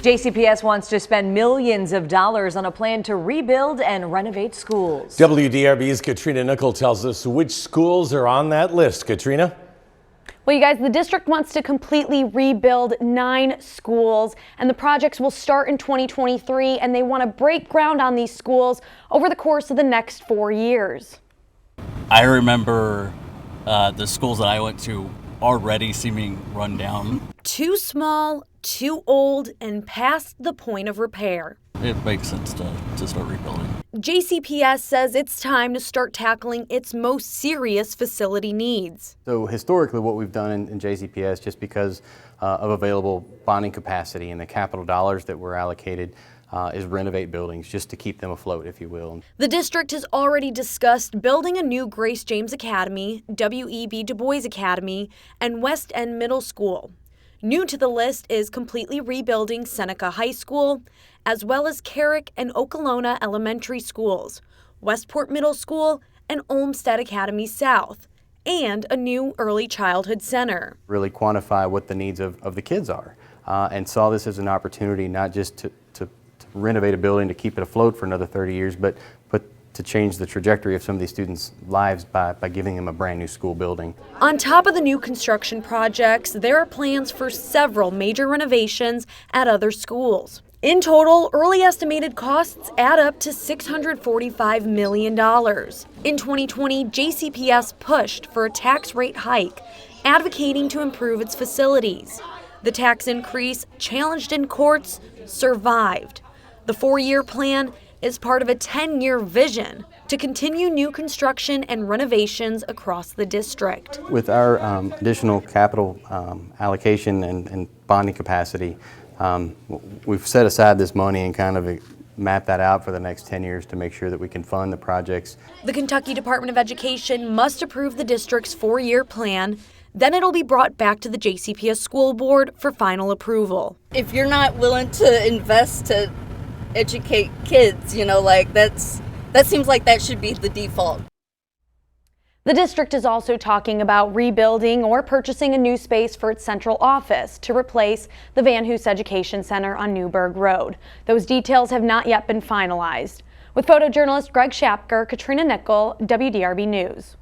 JCPS wants to spend millions of dollars on a plan to rebuild and renovate schools. WDRB's Katrina Nickel tells us which schools are on that list. Katrina? Well, you guys, the district wants to completely rebuild 9 schools, and the projects will start in 2023, and they want to break ground on these schools over the course of the next 4 years. I remember the schools that I went to already seeming run down. Too small, too old, and past the point of repair. It makes sense to start rebuilding. JCPS says it's time to start tackling its most serious facility needs. So historically what we've done in JCPS, just because of available bonding capacity and the capital dollars that were allocated, is renovate buildings just to keep them afloat, if you will. The district has already discussed building a new Grace James Academy, W.E.B. Du Bois Academy, and West End Middle School. New to the list is completely rebuilding Seneca High School, as well as Carrick and Okolona Elementary Schools, Westport Middle School, and Olmsted Academy South, and a new early childhood center. Really quantify what the needs of the kids are, and saw this as an opportunity not just to renovate a building to keep it afloat for another 30 years, but to change the trajectory of some of these students' lives by giving them a brand new school building. On top of the new construction projects, there are plans for several major renovations at other schools. In total, early estimated costs add up to $645 million. In 2020, JCPS pushed for a tax rate hike, advocating to improve its facilities. The tax increase, challenged in courts, survived. The 4-year plan is part of a 10-year vision to continue new construction and renovations across the district. With our additional capital allocation and bonding capacity, we've set aside this money and kind of map that out for the next 10 years to make sure that we can fund the projects. The Kentucky Department of Education must approve the district's 4-year plan. Then it'll be brought back to the JCPS School Board for final approval. If you're not willing to invest to educate kids, that seems like that should be the default. The district is also talking about rebuilding or purchasing a new space for its central office to replace the Van Hoos Education Center on Newburgh Road. Those details have not yet been finalized. With photojournalist Greg Shapker, Katrina Nickel, WDRB News.